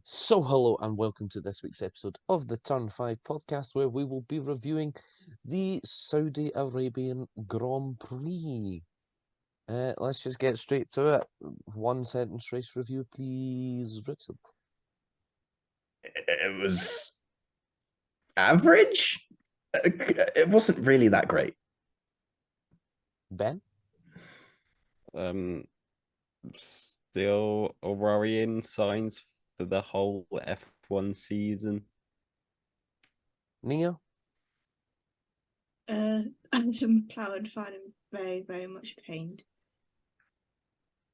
So, hello and welcome to this week's episode of the Turn 5 podcast, where we will be reviewing the Saudi Arabian Grand Prix. Let's just get straight to it. One sentence race review, please, Richard. It was average. It wasn't really that great. Ben? Still worrying signs for the whole F1 season. Nia? As a McLaren fan, I'm very, very much pained.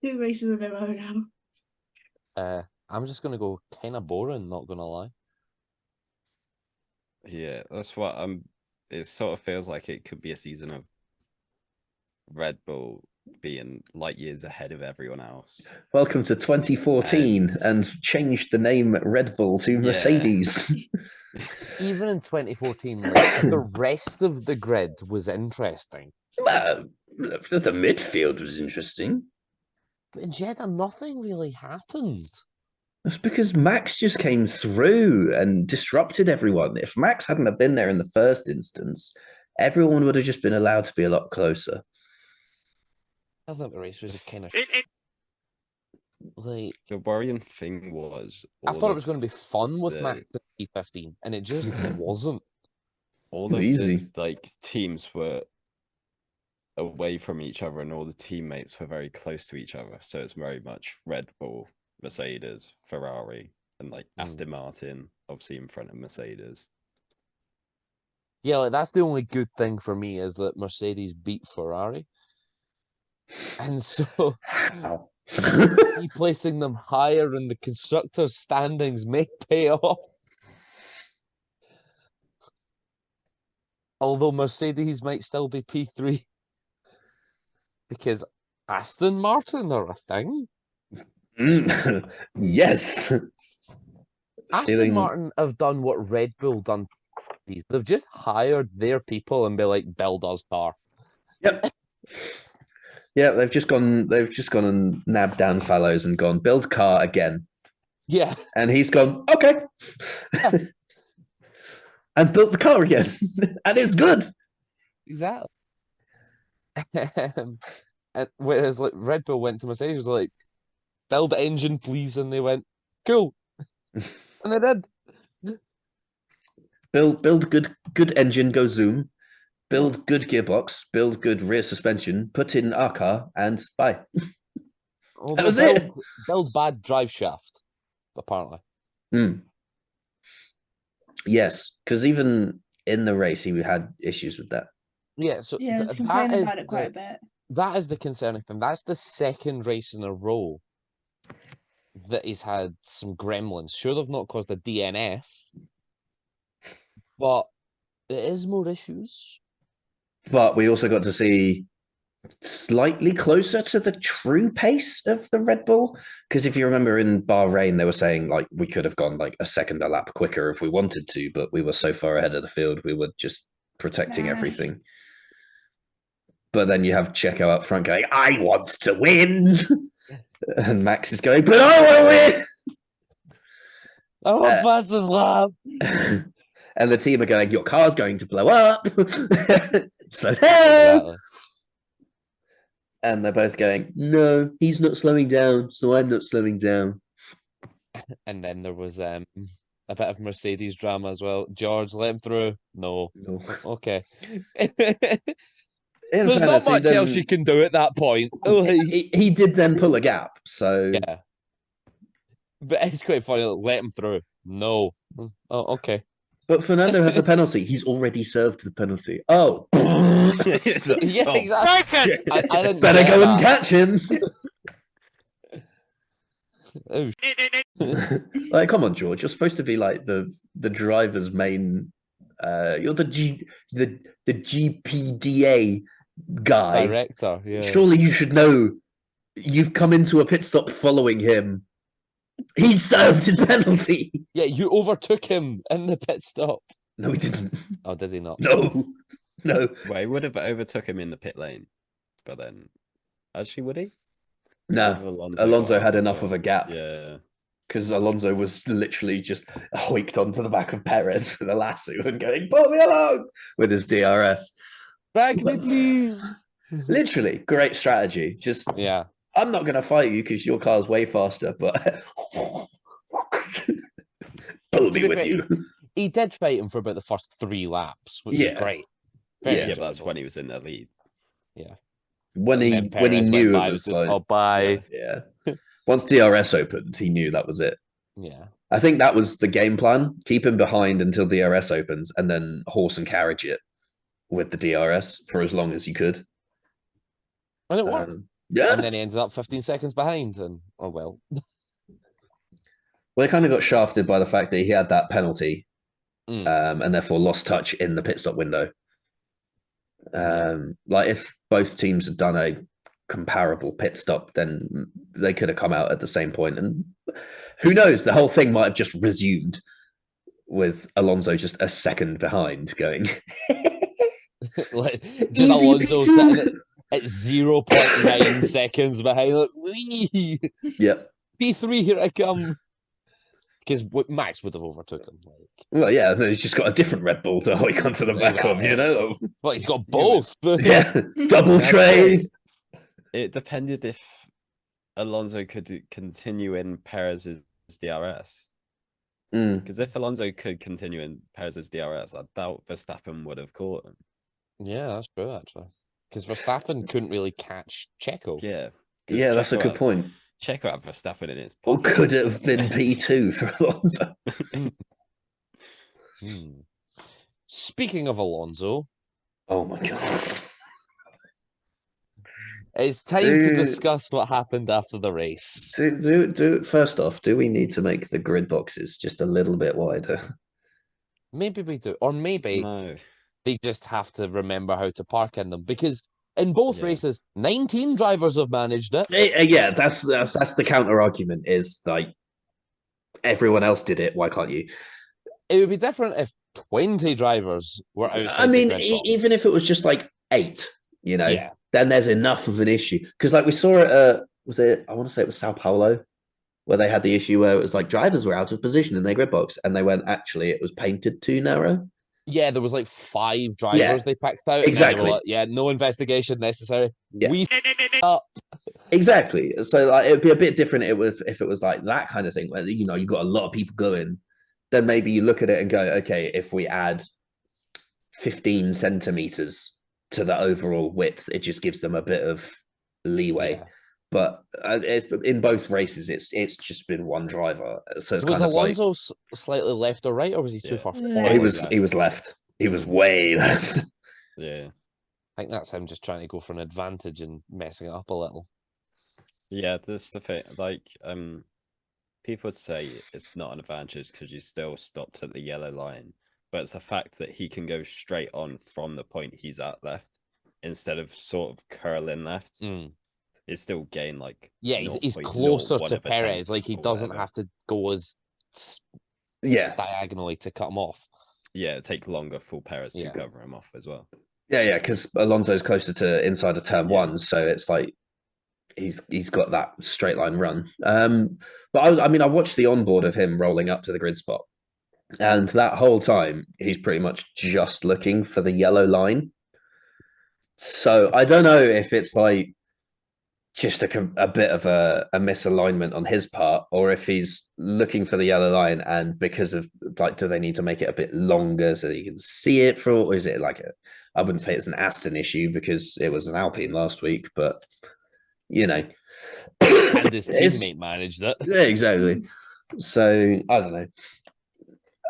2 races in a row now. I'm just going to go kind of boring, not going to lie. Yeah, that's what it sort of feels like it could be a season of Red Bull being light years ahead of everyone else. Welcome to 2014 and changed the name Red Bull to Mercedes. Even in 2014, like, the rest of the grid was interesting. Well, the midfield was interesting. But in Jeddah, nothing really happened. That's because Max just came through and disrupted everyone. If Max hadn't have been there in the first instance, everyone would have just been allowed to be a lot closer. I thought the race was just kind of like The worrying thing was I thought it was going to be fun with Max in P15, and it just wasn't. All of Easy. the teams were away from each other, and all the teammates were very close to each other. So it's very much Red Bull, Mercedes, Ferrari, and Aston Martin, obviously in front of Mercedes. Yeah, like that's the only good thing for me is that Mercedes beat Ferrari. And so placing them higher in the constructors' standings may pay off. Although Mercedes might still be P3. Because Aston Martin are a thing. Yes. Aston Martin have done what Red Bull done. They've just hired their people and be like, build us car. Yep. Yeah, they've just gone and nabbed Dan Fallows and gone, build car again. Yeah. And he's gone, okay. Yeah. And built the car again. And it's good. Exactly. And whereas Red Bull went to Mercedes, was like, build the engine, please. And they went, cool. And they did. Build good engine, go zoom. Build good gearbox, build good rear suspension, put in our car, and bye. That was it. Build bad drive shaft, apparently. Yes, because even in the race, he had issues with that. Yeah, so complaining about it quite a bit. That is the concerning thing. That's the second race in a row that he's had some gremlins. Sure, they've not caused a DNF, but there is more issues. But we also got to see slightly closer to the true pace of the Red Bull. Because if you remember in Bahrain, they were saying we could have gone a second a lap quicker if we wanted to, but we were so far ahead of the field, we were just protecting everything. But then you have Checo up front going, I want to win. And Max is going, but I want to win. I want fastest lap. And the team are going, your car's going to blow up. Slow down. Exactly. And they're both going, no, he's not slowing down, so I'm not slowing down. And then there was a bit of Mercedes drama as well. George, let him through. No. Okay. There's not much else you can do at that point. He did then pull a gap, so... Yeah. But it's quite funny. Let him through. No. Oh, okay. But Fernando has a penalty. He's already served the penalty. Oh. Yeah, exactly. I didn't better go and catch him. Oh. Come on, George. You're supposed to be the driver's main... you're the GPDA guy. Director, yeah. Surely you should know. You've come into a pit stop following him. He served his penalty. Yeah, you overtook him in the pit stop. No, he didn't. Oh, did he not? No. Well, he would have overtook him in the pit lane, but then, actually, would he? No, Alonso had enough of a gap. Yeah. because Alonso was literally just hoiked onto the back of Perez with a lasso and going, "Pull me along" with his DRS. Drag me, please. Literally, great strategy. Just, Yeah. I'm not going to fight you because your car's way faster, but pull To me be with fair, you. He did fight him for about the first 3 laps, which Yeah. is great. Yeah, Yeah, but that's enjoyable. when he was in the lead. When And he then when he Perez knew went by, it was just, like, oh, bye. Yeah. yeah. Once DRS opened, he knew that was it. Yeah. I think that was the game plan. Keep him behind until DRS opens, and then horse and carriage it with the DRS for as long as you could. And it worked. Yeah. And then he ended up 15 seconds behind. And oh, well. Well, he kind of got shafted by the fact that he had that penalty, Mm. and therefore lost touch in the pit stop window. Like if both teams had done a comparable pit stop, then they could have come out at the same point, and who knows, the whole thing might have just resumed with Alonso just a second behind going. Like, just Easy Alonso P2. sitting at 0.9 seconds behind. Like, wee! Yep. P3, here I come. Because Max would have overtook him. Like, Well, yeah, and then he's just got a different Red Bull to hoik onto the back of, you know? well, he's got both. Yeah, double That's trade. It depended if Alonso could continue in Perez's DRS. Mm. Because if Alonso could continue in Perez's DRS, I doubt Verstappen would have caught him. Yeah, that's true, actually. Because Verstappen couldn't really catch Checo. Yeah. 'cause Yeah, that's a Checo good had- point. Checo had Verstappen in his Or pocket. could it have been P2 for Alonso? Hmm. Speaking of Alonso, Oh my god. it's time to Dude. discuss what happened after the race. First off, do we need to make the grid boxes just a little bit wider? Maybe we do. Or maybe No. they just have to remember how to park in them. Because in both Yeah. races, 19 drivers have managed it. Yeah, that's the counter argument is like everyone else did it, why can't you? It would be different if 20 drivers were outside I the mean, grid box. even if it was just like 8, you know, Yeah. then there's enough of an issue. Because like we saw it, I want to say it was Sao Paulo, where they had the issue where it was like drivers were out of position in their grid box, and they went, actually, it was painted too narrow. Yeah, there was like 5 drivers Yeah, they picked out. And then they exactly. were like, yeah, no investigation necessary. Yeah. We up. Exactly. So like it'd be a bit different if it was like that kind of thing where you know you got a lot of people going, then maybe you look at it and go, okay, if we add 15 centimeters to the overall width, it just gives them a bit of leeway. Yeah. But in both races, it's just been one driver. So it's Was kind of Alonso slightly left or right, or was he too Yeah. far Yeah. forward? like he was left. He was way left. Yeah. I think that's him just trying to go for an advantage and messing it up a little. Yeah, that's the thing. Like, people would say it's not an advantage because you still stopped at the yellow line, but it's the fact that he can go straight on from the point he's at left instead of sort of curling left. Mm. It's still gain like Yeah, he's 0.01 closer of to a Perez. tenth Like he or doesn't whatever. have to go as Yeah. diagonally to cut him off. Yeah, it'd take longer for Perez to Yeah. cover him off as well. Yeah, because Alonso's closer to inside of turn Yeah. 1, so it's like he's got that straight line run. But I watched the onboard of him rolling up to the grid spot, and that whole time he's pretty much just looking for the yellow line. So I don't know if it's like just a bit of a misalignment on his part, or if he's looking for the yellow line and because of like, do they need to make it a bit longer so that you can see it for, or is it like I wouldn't say it's an Aston issue because it was an Alpine last week, but you know, And his it's- teammate managed it. yeah, exactly. So I don't know.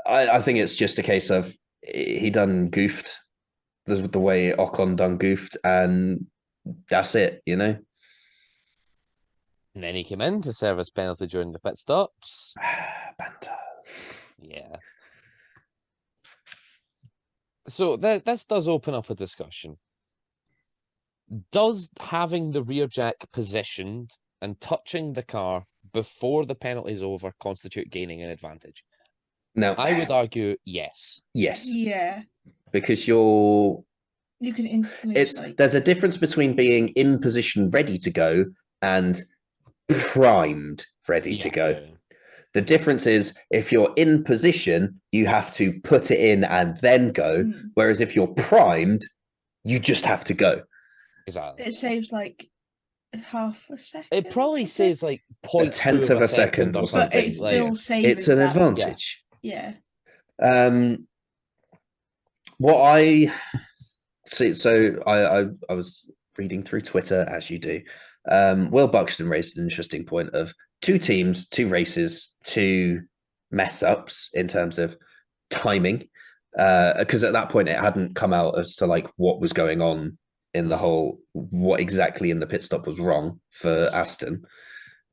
I think it's just a case of he done goofed the way Ocon done goofed, and that's it, you know. And then he came in to serve his penalty during the pit stops. Banter. Yeah. So this does open up a discussion. Does having the rear jack positioned and touching the car before the penalty is over constitute gaining an advantage? Now, I would argue yes. yes, Yeah, because you can instantly like there's a difference between being in position ready to go and primed ready to Yeah. go. Yeah. The difference is if you're in position, you have to put it in and then go. Whereas if you're primed, you just have to go. Exactly. It saves like half a second. It probably I think. saves like 0.2 tenth of a second or But something. it's like, still saving. It's an that. advantage. Yeah. What I see, so I was reading through Twitter as you do. Will Buxton raised an interesting point of 2 teams, 2 races, 2 mess ups in terms of timing. Because at that point it hadn't come out as to like what was going on in the whole, what exactly in the pit stop was wrong for Aston.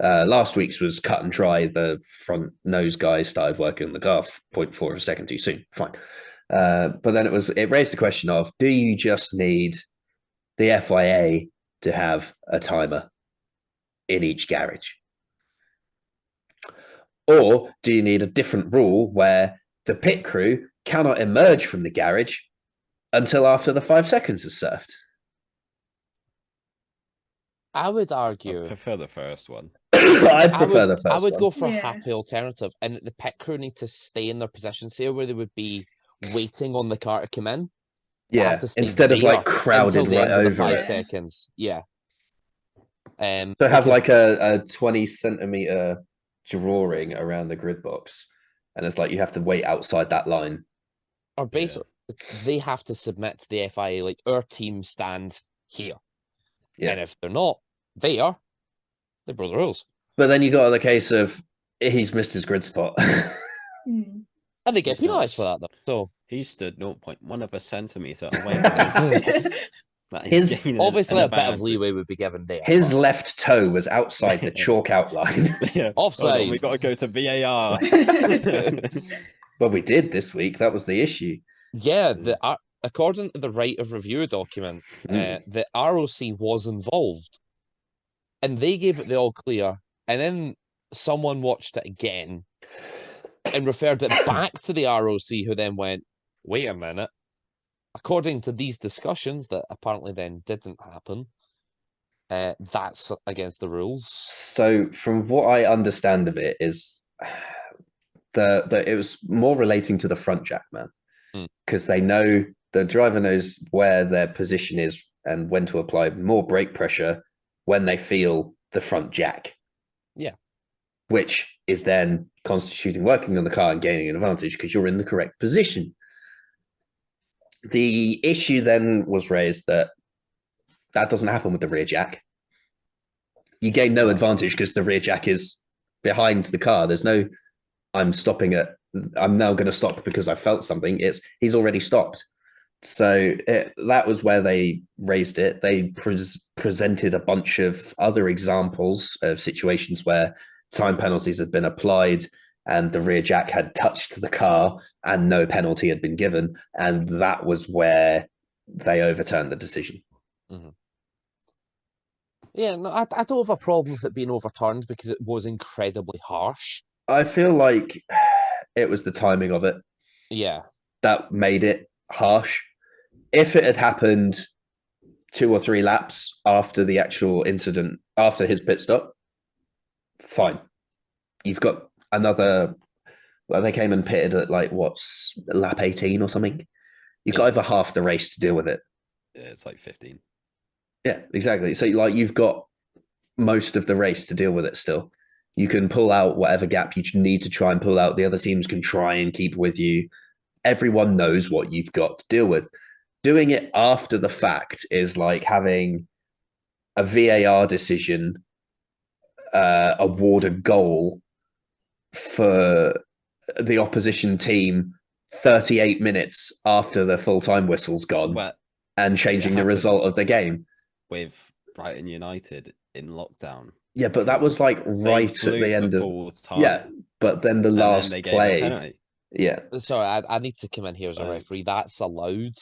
Last week's was cut and dry. The front nose guy started working on the car 0.4 of a second too soon. Fine. But then it raised the question of, do you just need the FIA to have a timer in each garage? Or do you need a different rule where the pit crew cannot emerge from the garage until after the 5 seconds is served? I would I argue. prefer the first one. I'd prefer the first one. I would go for a Yeah. happy alternative, and the pit crew need to stay in their position, say where they would be waiting on the car to come in. They have Yeah, to stay instead of there like crowded until the right end of the over 5 it. seconds. Yeah. So have because- like a 20 centimeter drawing around the grid box, and it's like you have to wait outside that line. or basically they have to submit to the FIA like our team stands here, Yeah. and if they're not there, they broke the rules, But then you got the case of he's missed his grid spot. Hmm. and they get It's not- penalised for that though. So He stood 0.1 of a centimeter away from his. That is His- gaining obviously an a bit of advantage. leeway would be given there. His but- left toe was outside the chalk outline. Yeah. Offside. Hold on, we got to go to VAR. Well, we did this week. That was the issue. Yeah, according to the right of review document, the ROC was involved, and they gave it the all clear, and then someone watched it again and referred it back to the ROC, who then went, "Wait a minute." According to these discussions that apparently then didn't happen, that's against the rules. So, from what I understand of it, is it was more relating to the front jack, man, because they know the driver knows where their position is and when to apply more brake pressure when they feel the front jack. Yeah. Which is then constituting working on the car and gaining an advantage because you're in the correct position. The issue then was raised that doesn't happen with the rear jack. You gain no advantage because the rear jack is behind the car. There's no, I'm stopping it. I'm now going to stop because I felt something. He's already stopped. So that was where they raised it. They presented a bunch of other examples of situations where time penalties had been applied and the rear jack had touched the car and no penalty had been given. And that was where they overturned the decision. Mm-hmm. Yeah, no, I don't have a problem with it being overturned because it was incredibly harsh. I feel like it was the timing of it Yeah. that made it harsh. If it had happened 2 or 3 laps after the actual incident, after his pit stop, fine. You've got another, well, they came and pitted at like, what's lap 18 or something? You've got over half the race to deal with it. Yeah, it's like 15. Yeah, exactly. So like you've got most of the race to deal with it still. You can pull out whatever gap you need to try and pull out. The other teams can try and keep with you. Everyone knows what you've got to deal with. Doing it after the fact is like having a VAR decision award a goal for the opposition team 38 minutes after the full-time whistle's gone Well, and changing the result of the game. with Brighton United in lockdown. Yeah, but that was like right at blew the end of full time, yeah. But then the and then last they gave a play, penalty. yeah, Sorry, I need to come in here as a Right. referee. That's allowed.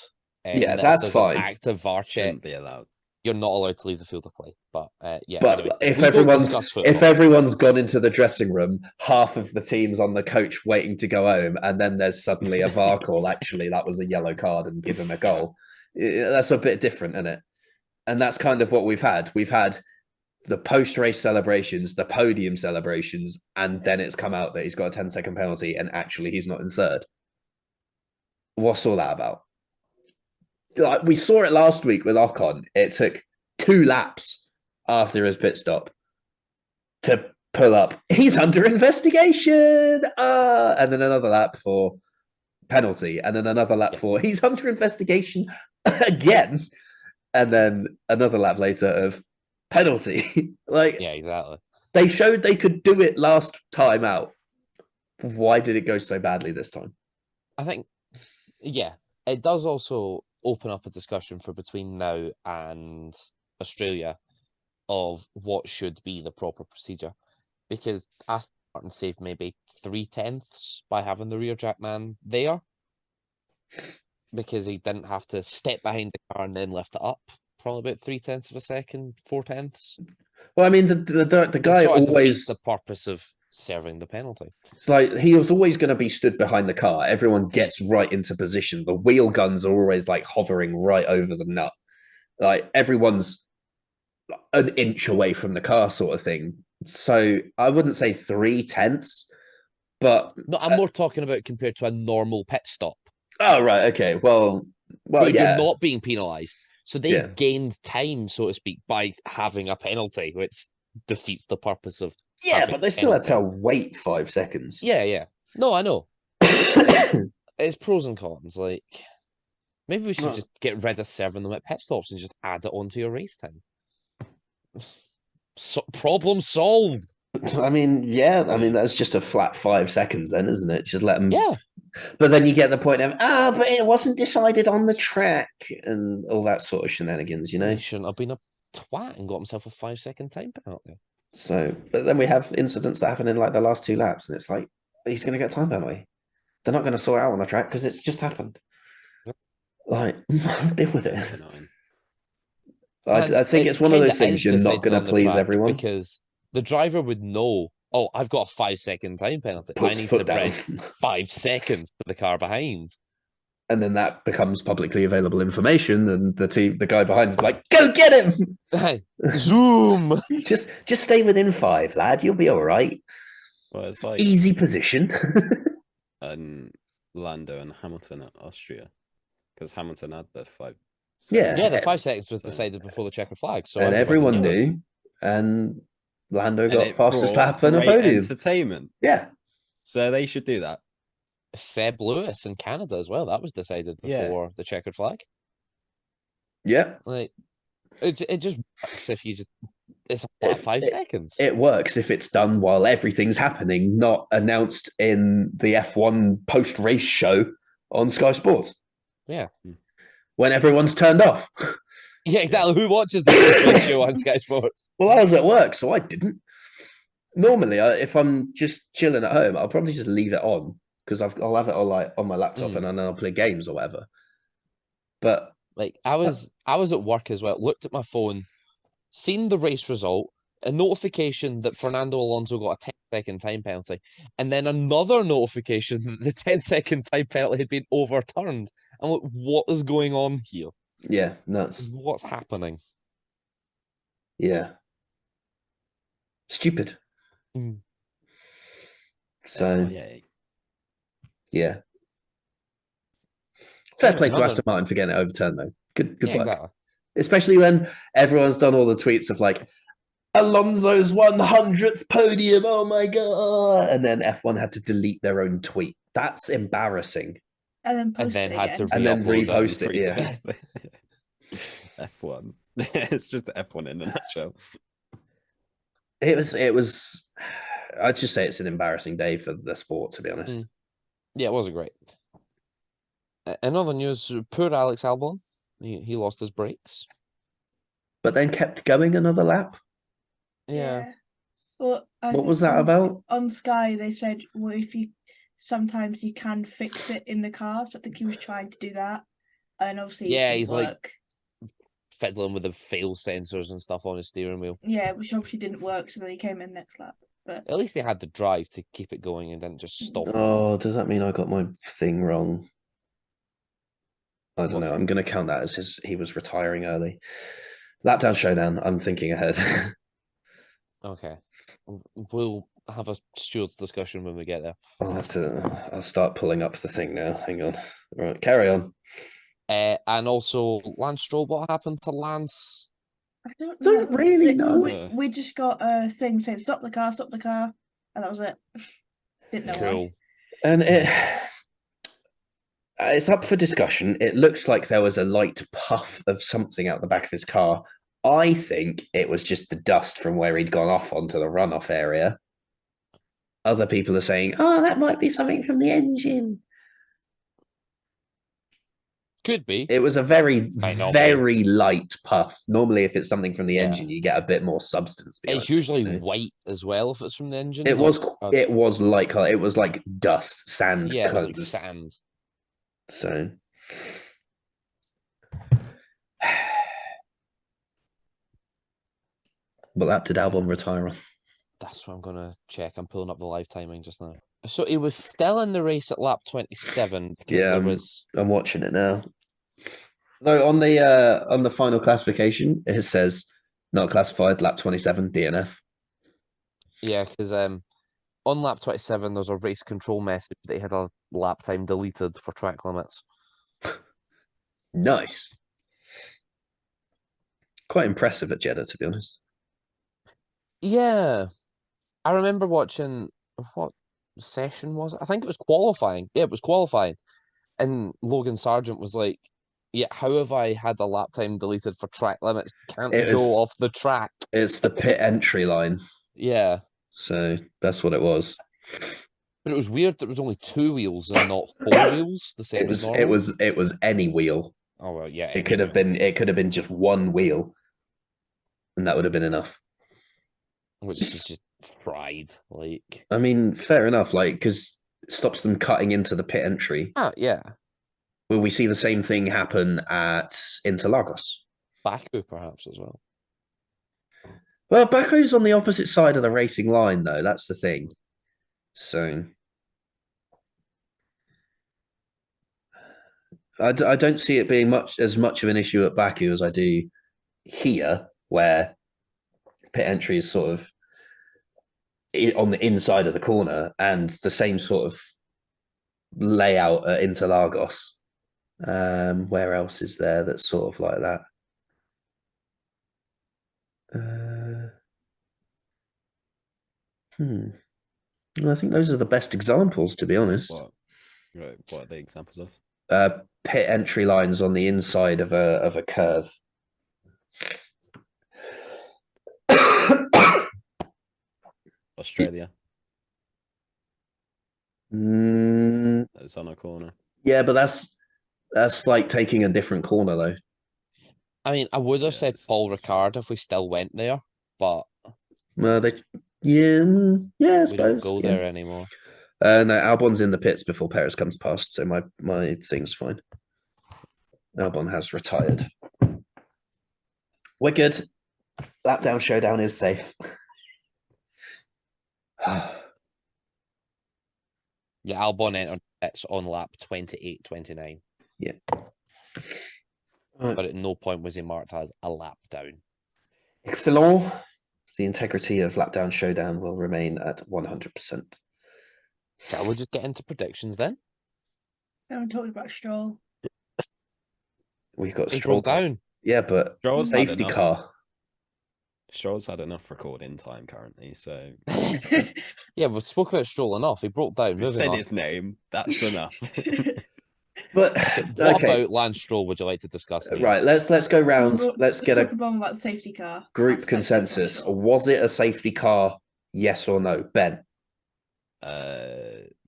Yeah, if that's there's fine. An active VAR check, Shouldn't be allowed. you're not allowed to leave the field of play. But yeah. But anyway, if we don't everyone's discuss football. if everyone's gone into the dressing room, half of the team's on the coach waiting to go home, and then there's suddenly a VAR call. Actually, that was a yellow card and give him a goal. That's a bit different, isn't it? And that's kind of what we've had. We've had the post-race celebrations, the podium celebrations, and then it's come out that he's got a 10-second penalty and actually he's not in third. What's all that about? Like, we saw it last week with Ocon. It took 2 laps after his pit stop to pull up. He's under investigation. And then another lap for penalty. And then another lap for he's under investigation again. And then another lap later of penalty. Like, Yeah, exactly. they showed they could do it last time out. Why did it go so badly this time? I think, yeah, it does also open up a discussion for between now and Australia of what should be the proper procedure. Because Aston Martin saved maybe 3/10 by having the rear jack man there. Because he didn't have to step behind the car and then lift it up. Probably about 3/10 of a second, 4/10. Well, I mean, the It guy sort of defeats always, the purpose of serving the penalty. it's like he was always going to be stood behind the car. Everyone gets right into position. The wheel guns are always like hovering right over the nut. Like everyone's an inch away from the car, sort of thing. So I wouldn't say 3/10, but No, I'm more talking about compared to a normal pit stop. oh right, okay. Well, Where yeah, you're not being penalised. So they Yeah. gained time, so to speak, by having a penalty, which defeats the purpose of yeah, having but they still had to penalty. wait 5 seconds. Yeah. No, I know. It's pros and cons. Like, maybe we should Well- just get rid of serving them at pit stops and just add it onto your race time. So, problem solved. I mean, yeah, I mean that's just a flat 5 seconds, then, isn't it? Just let them. Yeah. But then you get the point of but it wasn't decided on the track and all that sort of shenanigans, you know. He shouldn't have been a twat and got himself a 5-second time penalty. So, but then we have incidents that happen in like the last 2 laps, and it's like he's going to get time penalty. They're not going to sort it out on the track because it's just happened. Like, deal with it. Annoying. I think It it's one of kinda those things is you're not decided going on to the please track everyone. because the driver would know, oh, I've got a 5-second time penalty. Puts I need foot to down. press 5 seconds for the car behind. And then that becomes publicly available information, and the guy behind is like, "Go get him! Hey, zoom! just stay within 5, lad. You'll be all right. Well, it's like Easy position." Lando and Hamilton at Austria, because Hamilton had the 5. Yeah. Yeah, the 5 seconds was So- decided before the checkered flag, so And everybody everyone knew. knew, and Lando And got it fastest brought lap and a great podium. entertainment. Yeah, So they should do that. Seb Lewis in Canada as well. That was decided Yeah. before the checkered flag. yeah. Like, it just works if you just. It's a flat It- 5 seconds. It works if it's done while everything's happening, not announced in the F1 post-race show on Sky Sports Yeah. when everyone's turned off. Yeah, exactly. Who watches the post-race show on Sky Sports? Well, I was at work, so I didn't. Normally, if I'm just chilling at home, I'll probably just leave it on because I'll have it on my laptop Mm. and then I'll play games or whatever. But Like I was at work as well. Looked at my phone, seen the race result, a notification that Fernando Alonso got a 10-second time penalty, and then another notification that the 10-second time penalty had been overturned. I'm like, what is going on here? yeah, nuts. What's happening? Yeah, stupid. Mm. So Yay. yeah, fair Anyway, play to another- Aston Martin for getting it overturned though. Good Yeah, work. exactly. Especially when everyone's done all the tweets of like Alonso's 100th podium. Oh my god! And then F1 had to delete their own tweet. That's embarrassing. And then post And then it had to again. And then re-upload it. repost it, yeah. F1. It's just F1 in a nutshell. It was. I'd just say it's an embarrassing day for the sport, to be honest. Mm. Yeah, it wasn't great. In other news, poor Alex Albon. He lost his brakes. But then kept going another lap. Yeah. Well, I What think was that on about? On Sky, they said, well, if you sometimes you can fix it in the car. So I think he was trying to do that, and obviously, Yeah, it didn't he's like- work. Fiddling with the fail sensors and stuff on his steering wheel. Yeah, which obviously didn't work. So then he came in next lap. But At least he had the drive to keep it going and didn't just stop. Oh, does that mean I got my thing wrong? I don't What know. thing? I'm going to count that as he was retiring early. Lap down showdown. I'm thinking ahead. Okay. We'll have a stewards discussion when we get there. I'll start pulling up the thing now. Hang on. Right, carry on. And also, Lance Stroll, what happened to Lance? I don't Don't know. really Like, know. We just got a thing saying stop the car, and that was it. Didn't know why. Cool. And it's up for discussion. It looks like there was a light puff of something out the back of his car. I think it was just the dust from where he'd gone off onto the runoff area. Other people are saying, oh, that might be something from the engine. Could be. It was a very, Might not be. very light puff. Normally, if it's something from the Yeah. engine, you get a bit more substance behind It's usually it, you know? white as well if it's from the engine. It not- was like dust, sand. yeah, it was like colours. sand. So, what lap did Albon retire on? That's what I'm gonna check. I'm pulling up the live timing just now. So he was still in the race at lap 27 because Yeah, there was I'm watching it now. No, on the final classification, it says not classified, lap 27, DNF. because on lap 27 there's a race control message that he had a lap time deleted for track limits. Nice. Quite impressive at Jeddah, to be honest. Yeah, I remember watching what session was it? I think it was qualifying. Yeah, it was qualifying, and Logan Sargent was like, "Yeah, how have I had a lap time deleted for track limits? Can't It go was- off the track." It's the pit entry line, Yeah, so that's what it was. but it was weird that it was only 2 wheels and not 4 wheels, the same as normal. It was any wheel. Oh well, yeah. It could have been just one wheel, and that would have been enough. Which is just pride, like. I mean, fair enough, like, because it stops them cutting into the pit entry. Yeah. Will we see the same thing happen at Interlagos? Baku perhaps as well. Well, Baku's on the opposite side of the racing line, though. That's the thing. So I don't see it being as much of an issue at Baku as I do here, where pit entry is sort of on the inside of the corner, and the same sort of layout at Interlagos. Where else is there that's sort of like that? Well, I think those are the best examples, to be honest. What? Right, what are the examples of? Pit entry lines on the inside of a curve. Australia. It's on a corner. Yeah, but that's like taking a different corner, though. I mean, I would have Yeah, said this Paul is- Ricard if we still went there, but Well, I we suppose. don't go yeah. there anymore. No, Albon's in the pits before Perez comes past, so my thing's fine. Albon has retired. We're good. Lap down showdown is safe. Yeah, Albon entered pits on lap 28, 29. Yeah. But at no point was he marked as a lap down. Excellent. The integrity of lap down showdown will remain at 100%. Shall we just get into predictions then? I haven't talked about Stroll. We've got He Stroll broke down. Yeah, but Stroll's had safety enough. car. Stroll's had enough recording time currently, so Yeah, we've spoke about Stroll enough. He broke down. we've Moving said on. his name. That's enough. But What okay, about Lance Stroll would you like to discuss? Neil? right. Let's go round. Let's get talk a about the safety car. group That's my favourite consensus. Stroll. Was it a safety car? Yes or no? Ben,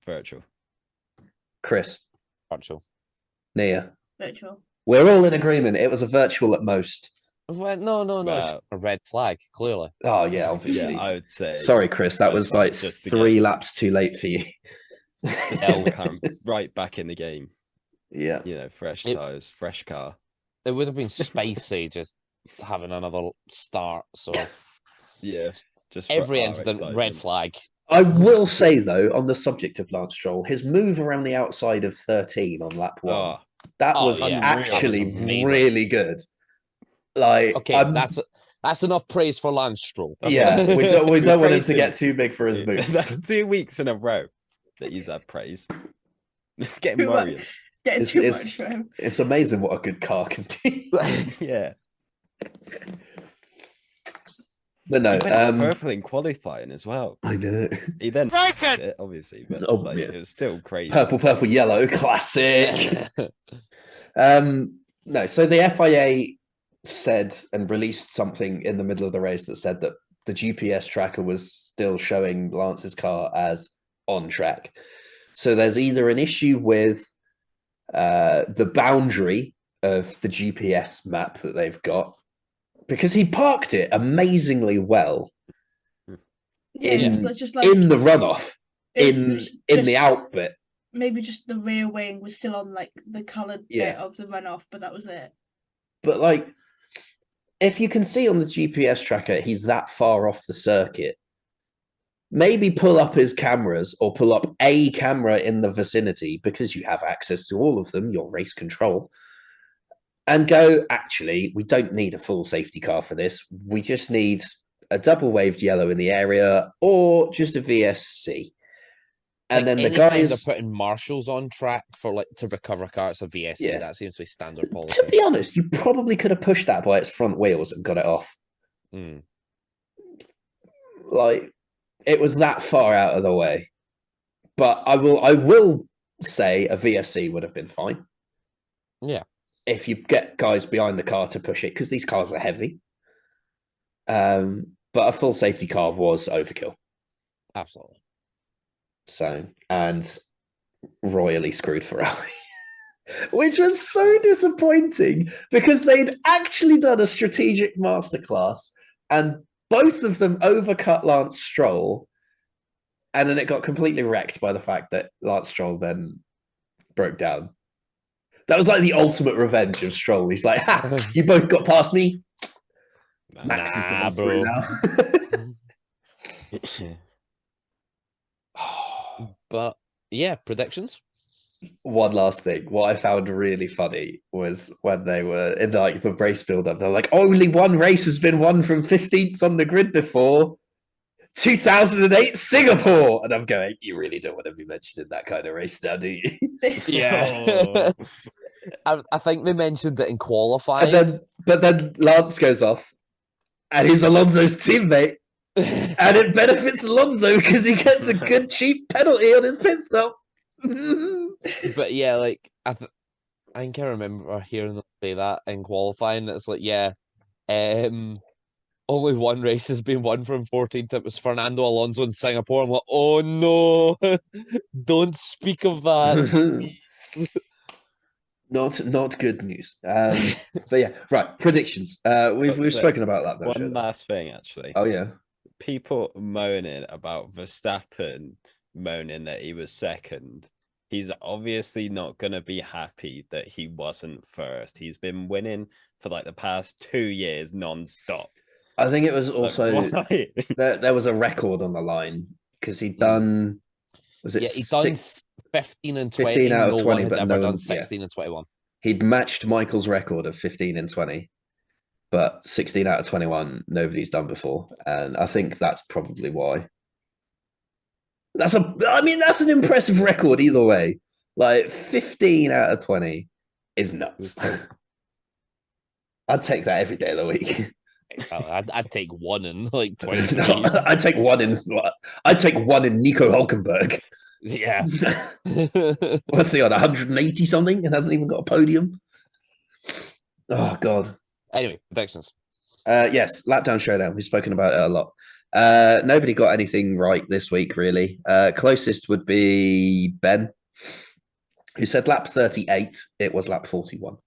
Virtual. Chris, Virtual. Nia. Virtual. We're all in agreement. It was a virtual at most. Well, no. It's Well- a red flag, clearly. Oh yeah, obviously. Yeah, I would say. Sorry, Chris. That red was flag like just to 3 get- laps too late for you. Just get the car right back in the game. Yeah. You know, fresh It- tires, fresh car. It would have been spicy just having another start. So Yeah, just for every our incident, red excitement. flag. I will say though, on the subject of Lance Stroll, his move around the outside of 13 on lap 1, Oh, that Oh, was yeah, that was actually amazing. really good. Like, Okay, I'm- that's That's enough praise for Lance Stroll. That's Yeah, what- we don't we want him praised to get too big for his boots. That's 2 weeks in a row that he's had praise. It's getting Too much. worrying. It's getting It's, too it's, much for him. it's amazing what a good car can do. Yeah. But no, He went purple in qualifying as well. I know. He then it, obviously, but Oh, like, yeah. it was still crazy. Purple, yellow, classic. No, so the FIA said and released something in the middle of the race that said that the GPS tracker was still showing Lance's car as on track. So there's either an issue with the boundary of the GPS map that they've got, because he parked it amazingly well Yeah, in just like in the runoff, it in was the just- out bit. maybe just the rear wing was still on like the coloured Yeah. bit of the runoff, but that was it. But like, if you can see on the GPS tracker, he's that far off the circuit. Maybe pull up his cameras or pull up a camera in the vicinity, because you have access to all of them, your race control, and go, actually, we don't need a full safety car for this. We just need a double waved yellow in the area or just a VSC. And then the anytime guys, they're putting marshals on track for like to recover cars of VSC, Yeah. that seems to be standard policy. to be honest, you probably could have pushed that by its front wheels and got it off. Mm. Like, it was that far out of the way. But I will say a VSC would have been fine. Yeah. If you get guys behind the car to push it, because these cars are heavy. But a full safety car was overkill. Absolutely. So, and royally screwed Ferrari. Which was so disappointing, because they'd actually done a strategic masterclass and both of them overcut Lance Stroll, and then it got completely wrecked by the fact that Lance Stroll then broke down. That was like the ultimate revenge of Stroll. He's like, ha, you both got past me. Max is Nah, going through bro. Yeah. now. But yeah, predictions. One last thing. What I found really funny was when they were in like the race build-up, they're like, only one race has been won from 15th on the grid before. 2008 Singapore. And I'm going, you really don't want to be mentioned in that kind of race now, do you? Yeah. I think they mentioned it in qualifying. But then Lance goes off, and he's Alonso's teammate, and it benefits Alonso because he gets a good cheap penalty on his pit stop. But yeah, like I think I remember hearing them say that in qualifying. It's like, yeah, only one race has been won from 14th. It was Fernando Alonso in Singapore. I'm like, oh no, don't speak of that. Not good news. But yeah, right. Predictions. We've But spoken about that. Though, One surely. last thing, actually. Oh yeah. People moaning about Verstappen moaning that he was second. He's obviously not going to be happy that he wasn't first. He's been winning for like the past 2 years non-stop. I think it was Like, also why? there was a record on the line because he'd done. Was it Yeah, he'd done 15 and 20. 15 out of no 20, one had but ever no done one- yeah. 16 and 21. He'd matched Michael's record of 15 and 20, but 16 out of 21 nobody's done before, and I think that's probably why. That's an impressive record either way. Like 15 out of 20 is nuts. I'd take that every day of the week. I'd take one in like 23. I'd take one in Nico Hulkenberg. Yeah. What's he on, 180 something and hasn't even got a podium? Oh god. Anyway, predictions. Yes, Lapdown Showdown. We've spoken about it a lot. Nobody got anything right this week, really. Closest would be Ben, who said lap 38. It was lap 41.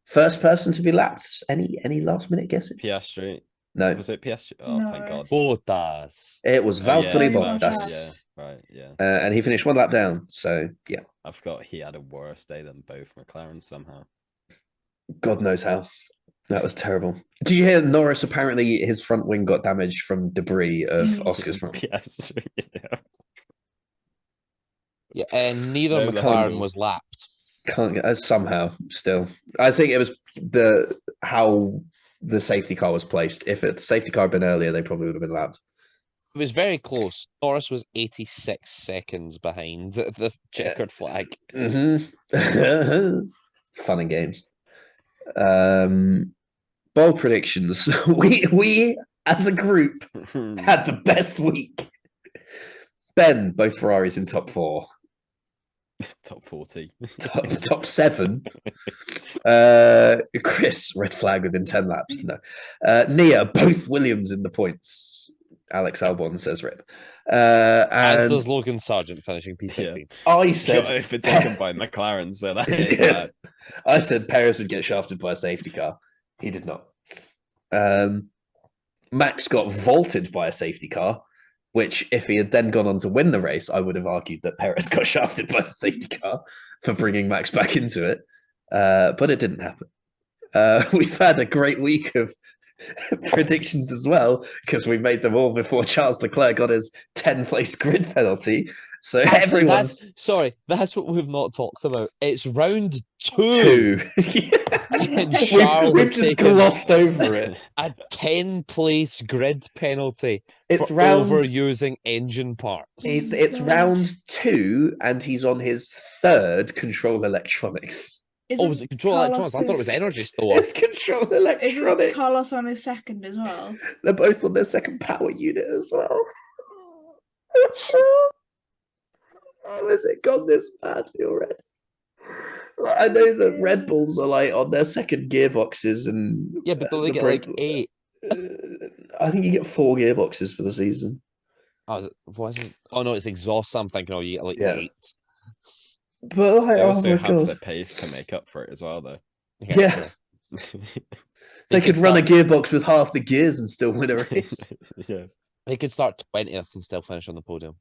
First person to be lapped. Any last minute guesses? Piastri. No, Was it Piastri? Oh, thank No. God. Bottas. it was Oh, yeah, Valtteri it's Valtteri Bottas. Valtteri, yeah, right, yeah. And he finished one lap down. So yeah, I forgot he had a worse day than both McLaren somehow. God knows how. That was terrible. Did you hear Norris? Apparently, his front wing got damaged from debris of Oscar's front. Piastri, yeah. Yeah, and neither No McLaren lucky. was lapped. Can't get somehow still. I think it was how the safety car was placed. If the safety car had been earlier, they probably would have been lapped. It was very close. Norris was 86 seconds behind the checkered flag. Mm-hmm. Fun and games. Bold predictions. We as a group had the best week. Ben, both Ferraris in top 4. Top 40. Top 7. Chris, red flag within 10 laps. No. Nia, both Williams in the points. Alex Albon says rip. As And does Logan Sargent finishing P16. I Got said overtaken by McLaren, so that is bad. I said Perez would get shafted by a safety car. He did not. Max got vaulted by a safety car, which if he had then gone on to win the race, I would have argued that Perez got shafted by the safety car for bringing Max back into it. But it didn't happen. We've had a great week of predictions as well, because we made them all before Charles Leclerc got his 10th place grid penalty. So Actually, everyone's that's what we've not talked about. It's round 2. 2. And Charles we've has just taken glossed over it. a 10-place grid penalty It's for round. overusing engine parts. It's round 2, and he's on his 3rd control electronics. Oh, was it control electronics? I thought it was energy store. It's control Isn't electronics. Carlos on his second as well? They're both on their second power unit as well. How has it gone this badly already? Like, I know that Red Bulls are like on their second gearboxes, and Yeah, but don't they the get break- like 8? I think you get 4 gearboxes for the season. Oh, was it? Oh no, it's exhaust. I'm thinking, oh, you get like Yeah. 8. But like, They oh also my have god, the pace to make up for it as well, though. Yeah. Yeah. they could could run a start- gearbox with half the gears and still win a race. Yeah. They could start 20th and still finish on the podium.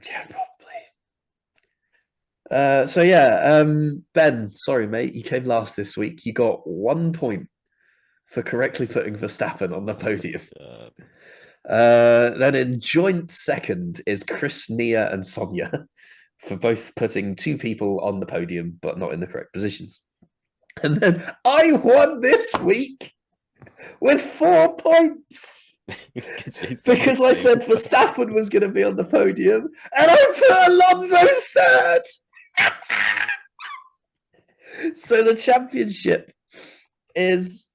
Yeah, probably. So yeah, Ben, sorry mate, you came last this week. You got 1 point for correctly putting Verstappen on the podium. Then in joint second is Chris, Nia, and Sonia for both putting 2 people on the podium but not in the correct positions. And then I won this week with 4 points. Because I said Verstappen was going to be on the podium, and I put Alonso 3rd. So the championship is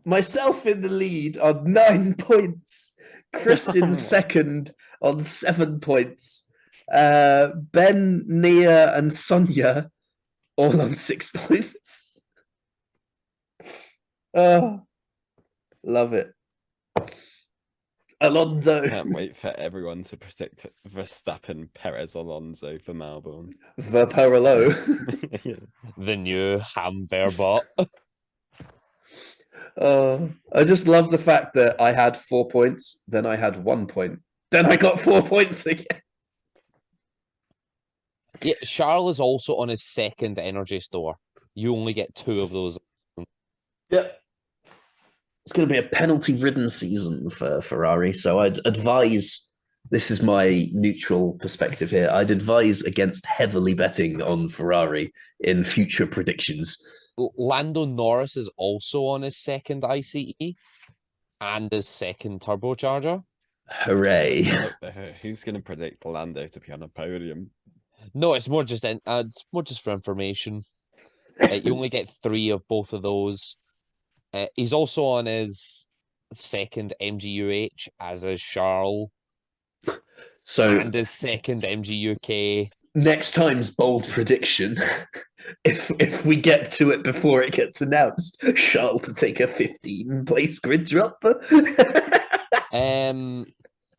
myself in the lead on 9 points, Chris in second on 7 points, Ben, Nia, and Sonia all on 6 points. Oh, love it. Alonso. Can't wait for everyone to predict Verstappen, Perez, Alonso for Melbourne. Verperlo. Yeah. The new Hamverbot. I just love the fact that I had 4 points, then I had 1 point, then I got 4 points again. Yeah, Charles is also on his second energy store. You only get 2 of those. Yep. It's going to be a penalty-ridden season for Ferrari, so I'd advise, this is my neutral perspective here, I'd advise against heavily betting on Ferrari in future predictions. Lando Norris is also on his second ICE and his second turbocharger. Hooray. Who's going to predict Lando to be on a podium? No, it's more just for information. You only get 3 of both of those. He's also on his second MGUH, as is Charles, So and his second MGUK. next time's bold prediction, if we get to it before it gets announced, Charles to take a 15-place grid drop.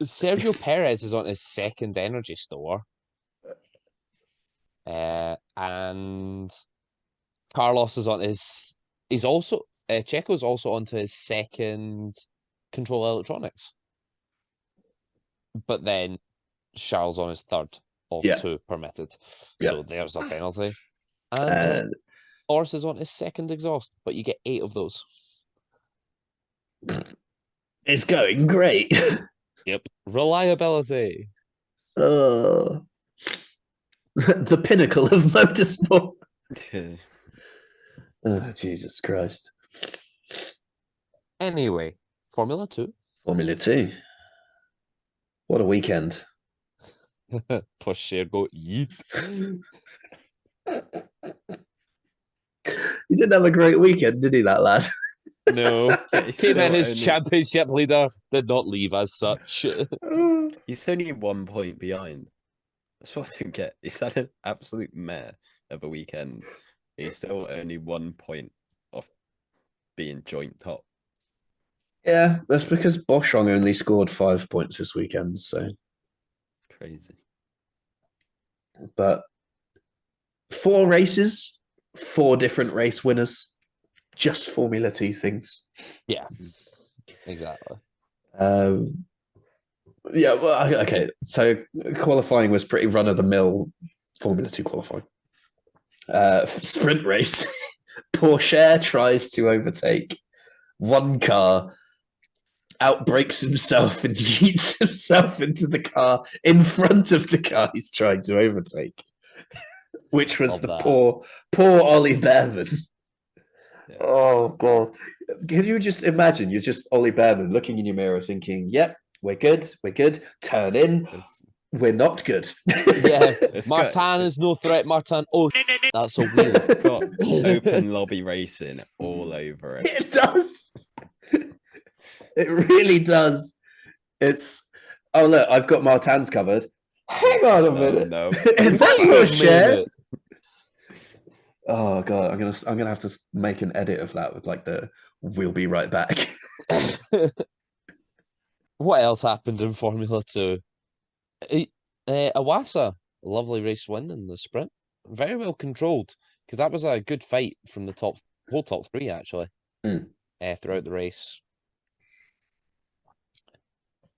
Sergio Perez is on his second energy store. And Carlos is on his. He's also Checo's also onto his second control electronics. But then Charles on his third of Yeah. 2 permitted. Yeah. So there's a penalty. And Norris is on his second exhaust, but you get 8 of those. It's going great. Yep. Reliability. The pinnacle of motorsport. Oh, Jesus Christ. Anyway, Formula 2. Formula 2. What a weekend. Push go yeet. He didn't have a great weekend, did he, that lad? No. Yeah, he's Came in still as only- championship leader, did not leave as such. He's only 1 point behind. That's what I don't get. He's had an absolute mare of a weekend. He's still only 1 point off being joint top. Yeah, that's because Boschong only scored 5 points this weekend. So, Crazy. but 4 races, 4 different race winners, just Formula 2 things. Yeah, exactly. Yeah, well, okay. So qualifying was pretty run of the mill Formula 2 qualifying. Sprint race. Porsche tries to overtake one car, outbrakes himself and yeets himself into the car in front of the car he's trying to overtake, which was Love the that. poor Ollie Behrman. Yeah. Oh god! Can you just imagine? You're just Ollie Behrman looking in your mirror, thinking, "Yep, we're good. We're good. Turn in. It's, We're not good." Yeah, it's got- Martin is no threat. Martin, oh, that's a wheel. it's got open lobby racing all over it. It does. It really does. It's look, I've got Martin's covered. Hang on a minute. No. Is that Wait your a share? minute. Oh god, I'm gonna have to make an edit of that with like the "we'll be right back." What else happened in Formula 2? Iwasa, lovely race win in the sprint. Very well controlled, because that was a good fight from the whole top 3, actually, throughout the race.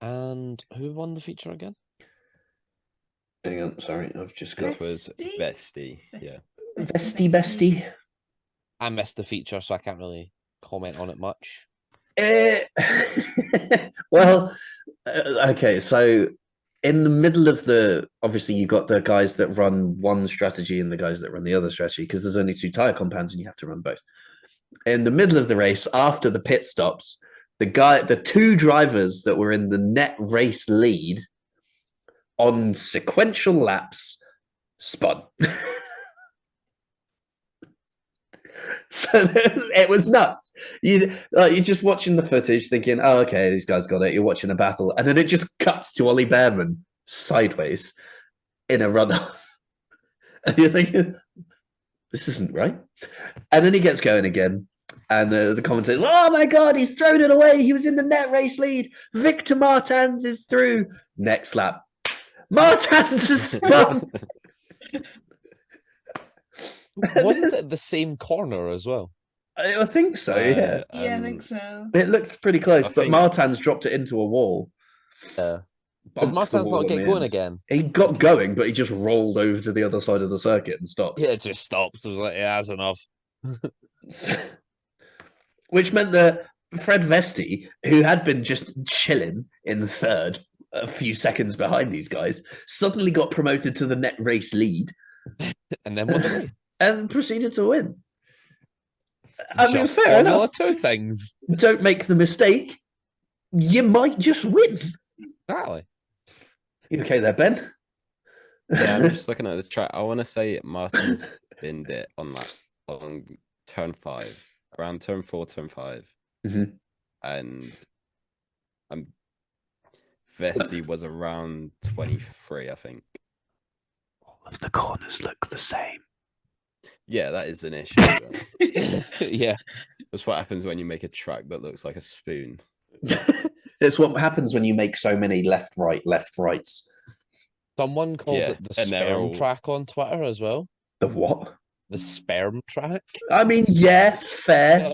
And who won the feature again? Hang on, sorry, I've just got It was Bestie? Bestie. Yeah. bestie. I missed the feature, so I can't really comment on it much. Well, okay, so in the middle of obviously you got the guys that run one strategy and the guys that run the other strategy, because there's only 2 tire compounds and you have to run both. In the middle of the race, after the pit stops, the 2 drivers that were in the net race lead on sequential laps spun. So it was nuts. You're just watching the footage, thinking, "Oh, okay, these guys got it." You're watching a battle, and then it just cuts to Ollie Behrman sideways in a runoff, and you're thinking, "This isn't right." And then he gets going again, and the commentators, "Oh my god, he's thrown it away! He was in the net race lead. Victor Martins is through." Next lap, Martins has spun. Wasn't it the same corner as well? I think so. Yeah. Yeah, I think so. It looked pretty close, I but think- Martins dropped it into a wall. Yeah. Did bumped the Martin's wall not in get the going end. again? He got going, but he just rolled over to the other side of the circuit and stopped. Yeah, it just stopped. It was like, yeah, that's enough. Which meant that Fred Vesti, who had been just chilling in third, a few seconds behind these guys, suddenly got promoted to the net race lead And then won the race. and proceeded to win. I mean, Just fair Formula enough. 2 things. Don't make the mistake. You might just win. Exactly. You okay there, Ben? Yeah, I'm just looking at the track. I want to say Martin's binned it on turn 5, around turn 4, turn 5. Mhm. And Vesti was around 23, I think. All of the corners look the same. Yeah, that is an issue. though. Yeah. That's what happens when you make a track that looks like a spoon. It's what happens when you make so many left, rights. Someone called Yeah, it the and they're sperm all- track on Twitter as well. The what? The sperm track. I mean, yeah, fair.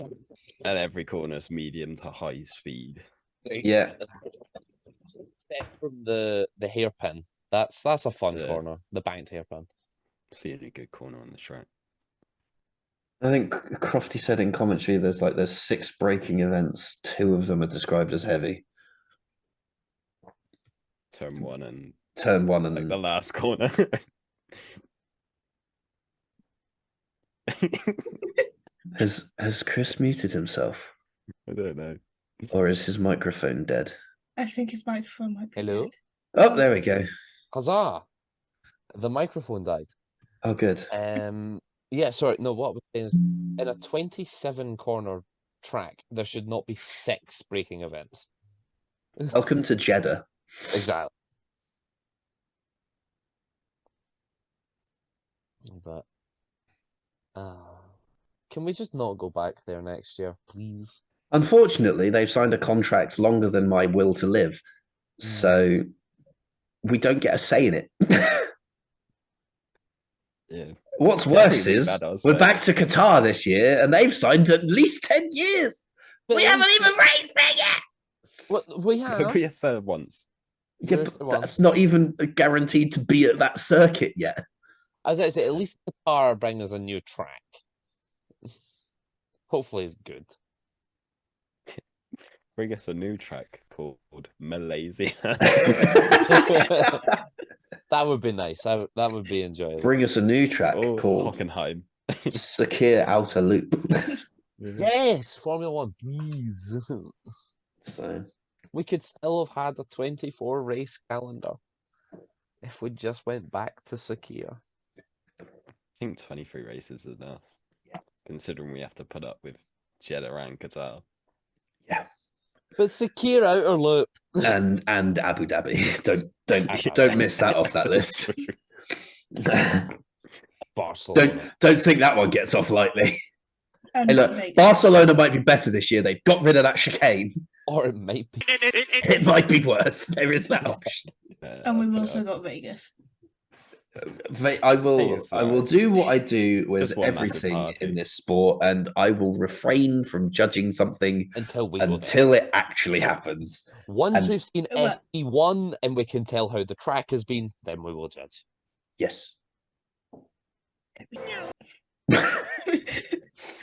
And every corner is medium to high speed. Yeah. Step from the hairpin. That's a fun Yeah. corner. The banked hairpin. It's the only good corner on the track. I think Crofty said in commentary there's 6 braking events. 2 of them are described as heavy. Turn 1 and Turn 1 and like the last corner. has Chris muted himself? I don't know. Or is his microphone dead? I think his microphone might be Hello? dead. Oh, there we go. Huzzah! The microphone died. Oh, good. Yeah, sorry. No, what I was saying is in a 27 corner track, there should not be 6 braking events. Welcome to Jeddah. Exactly. But can we just not go back there next year, please? Unfortunately, they've signed a contract longer than my will to live. So we don't get a say in it. Yeah. What's Yeah, worse we've is had our we're say. back to Qatar this year and they've signed at least 10 years. But We at haven't least even raced there yet. What we have. We have said once. Yeah, There's but the one. that's not even guaranteed to be at that circuit yet. As I say, at least Qatar bring us a new track. Hopefully, it's good. Bring us a new track called Malaysia. That would be nice. That would be enjoyable. Bring us a new track or called Hockenheim. Sakir Outer Loop. Yes, Formula One, please. So We could still have had a 24 race calendar if we just went back to Sakir. I think 23 races is enough. Considering we have to put up with Jeddah and Qatar. But Sakir Outer Loop. and Abu Dhabi. Abu Don't Dhabi. miss that off that list. Barcelona. don't think that one gets off lightly. And Hey, look, Vegas. Barcelona might be better this year. They've got rid of that chicane. Or it might be. It might be worse. There is that option. And I'll we've put it also up. got Vegas. I will Vegas, I will alright. do what I do with Just one massive everything party. in this sport, and I will refrain from judging something Until we go there. until it actually happens. Once and- we've seen Well- FP1 and we can tell how the track has been, then we will judge. Yes.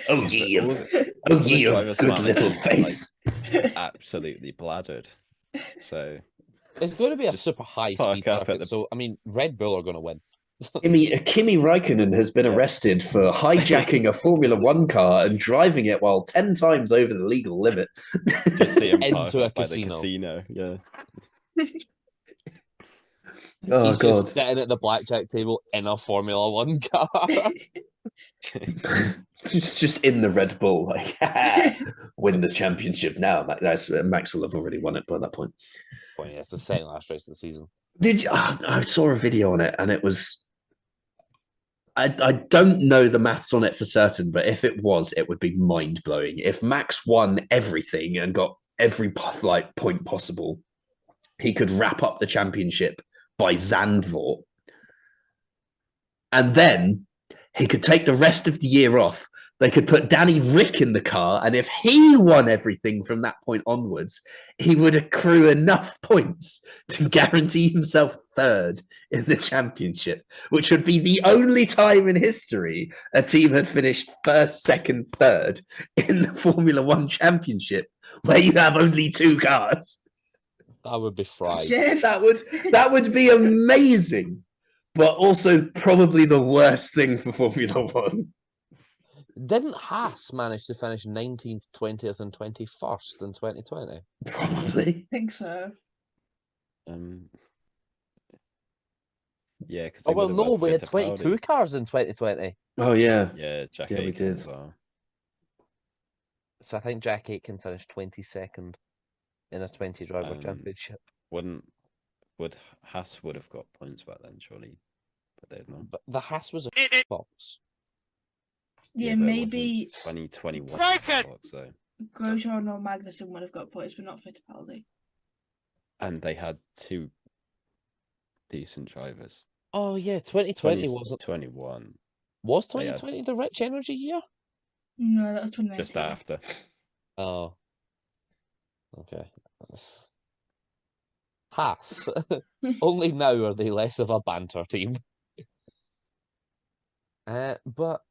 Oh All ye of, the- oh all the ye of drivers good around little are, faith. Absolutely bladdered. So It's going to be a Just super high park speed up at circuit, the- so I mean, Red Bull are going to win. Kimi Raikkonen has been arrested for hijacking a Formula One car and driving it while 10 times over the legal limit. just see him Into park a up by the casino. casino. Yeah. Oh He's god. just sitting at the blackjack table in a Formula One car. Just in the Red Bull, like win the championship now. Max will have already won it by that point. Well, yeah, it's the second last race of the season. Did you, I saw a video on it and it was. I don't know the maths on it for certain, but if it was, it would be mind blowing. If Max won everything and got every point possible, he could wrap up the championship by Zandvoort, and then he could take the rest of the year off. They could put Danny Rick in the car, and if he won everything from that point onwards, he would accrue enough points to guarantee himself third in the championship, which would be the only time in history a team had finished first, second, third in the Formula One championship, where you have only 2 cars. That would be fried. Yeah. That would be amazing, but also probably the worst thing for Formula One. Didn't Haas manage to finish 19th, 20th, and 21st in 2020? Probably. I think so. Yeah, because Oh, well, no, we had 22 cars in 2020. Oh yeah. Yeah, Jack Yeah, we Aitken as did. well. So I think Jack Aitken finished 22nd in a 20 driver Um, championship. Would Haas would have got points back then, surely, but they've not. But the Haas was a box. Yeah, but it maybe wasn't 2021. So, Grosjean or Magnussen would have got points, but not Fittipaldi. and they had 2 decent drivers. Oh, yeah, 2020 wasn't. 21, Was they had- 2020 the Rich Energy year? No, that was 2019. just after. Oh. Okay. Haas. Only now are they less of a banter team. But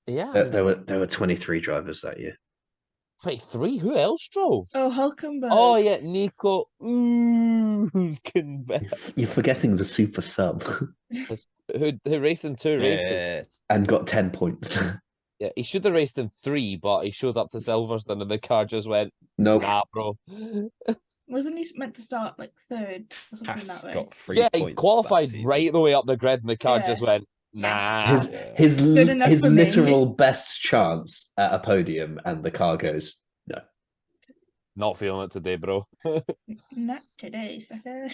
yeah, I mean, There were 23 drivers that year. 23. Who else drove? Oh, Hulkenberg. Oh yeah, Nico Hülkenberg, You're forgetting the super sub who raced in 2 races. Yeah, and got 10 points. Yeah, he should have raced in 3, but he showed up to Silverstone and the car just went, Nope. nah, bro. Wasn't he meant to start like third or something Haas that way? got 3 Yeah, he points. qualified that season. right the way up the grid and the car Yeah. just went, nah. His Yeah. his Good enough his for me. literal best chance at a podium, and the car goes no. Not feeling it today, bro. Not today, sucker.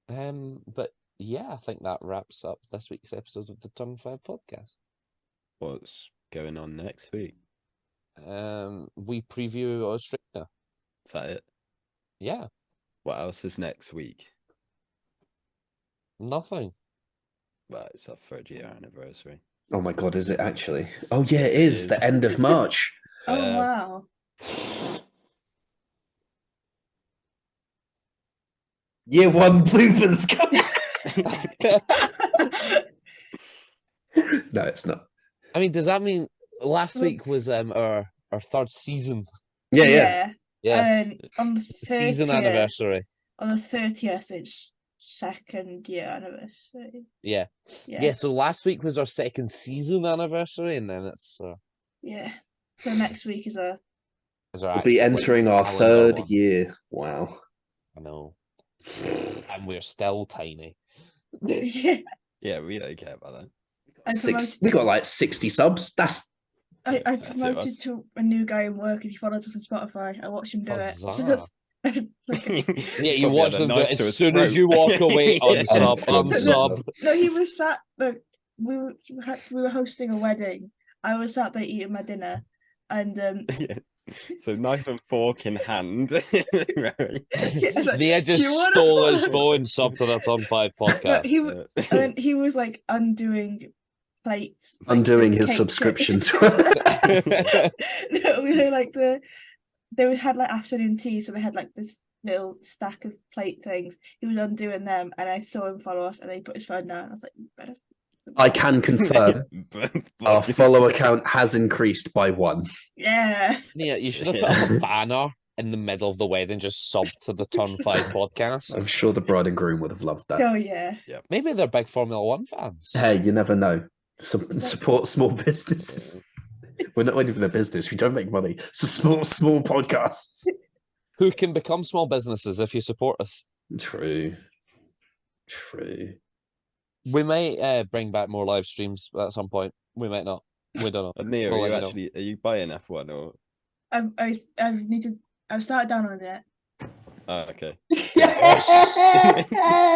But yeah, I think that wraps up this week's episode of the Turn 5 podcast. What's going on next week? We preview Australia. Is that it? Yeah, What else is next week? nothing. Well, it's our 3rd-year anniversary. Oh my god, is it actually? Oh yeah, Yes, it it is the is. end of March. Oh Yeah. wow. Year 1 bloopers coming. No, it's not. I mean, does that mean last Well- week was our 3rd season? Yeah. Yeah, And on the 30th, season anniversary. on the 30th, it's 2nd year anniversary. Yeah. Yeah. Yeah, so last week was our 2nd season anniversary, and then it's Yeah. So next week is a is our We'll be actual, like, entering our calendar 3rd one. year. Wow. I know. And we're still tiny. yeah. Yeah, we don't care about that. We got like 60 subs. That's I That's it, promoted us. to a new guy in work and he followed us on Spotify. I watched him do it. So Huzzah. that's- like, Yeah, you Probably watch had a them do it knife as to his soon as throat. you walk away. Yeah. Unsub, Unfilmed. unsub. no, he was sat. Like, we were hosting a wedding. I was sat there eating my dinner, and Yeah. So knife and fork in hand. Right. it's like, Nia "Do just you wanna stole his follow?" phone, sub to the Turn 5 no, podcast. and then he was like undoing plates, like, undoing the his cake subscription tray. to No, we know, like they had like afternoon tea, so they had like this little stack of plate things. He was undoing them, and I saw him follow us, and then he put his phone down. I was like, "You better." I can confirm our follow account has increased by 1. Yeah. Nia, you should have put up a banner in the middle of the wedding, just sub to the Turn 5 podcast. I'm sure the bride and groom would have loved that. Oh yeah. Maybe they're big Formula 1 fans. Hey, you never know. Support small businesses. We're not waiting for their business. We don't make money. So small podcasts. Who can become small businesses if you support us? True. We might bring back more live streams at some point. We might not. We don't know. Nia, Well, are you let me know. actually are you buying F1 or? I need to. I've started down on it. Oh, okay.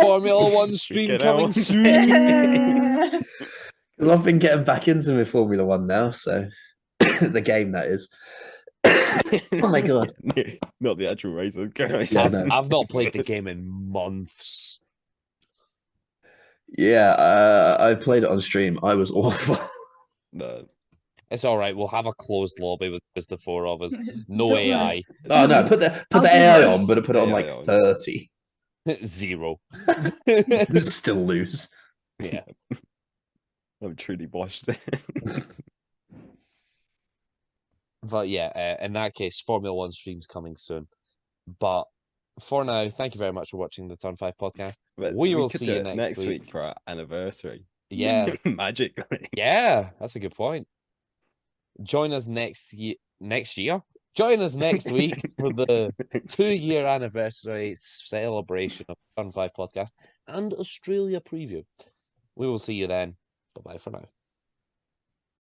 Formula 1 stream Get coming out. soon. Because I've been getting back into my Formula 1 now, so the game that is. Oh my god. Not the actual race. Okay. Yeah, I've, no. I've not played the game in months. Yeah, I played it on stream. I was awful. No. It's all right. We'll have a closed lobby with just the 4 of us. No Don't worry. AI. Oh no, put the I'll do AI worse. on, but put it on like AI on. 30. 0. Still lose. Yeah. I'm truly washed. But yeah, in that case, Formula 1 streams coming soon. But for now, thank you very much for watching the Turn 5 podcast. But We will could see do you it next week week. for our anniversary. Yeah. Magically. Yeah, that's a good point. Join us next year. Join us next week for the 2-year anniversary celebration of Turn 5 podcast and Australia preview. We will see you then. Bye-bye for now.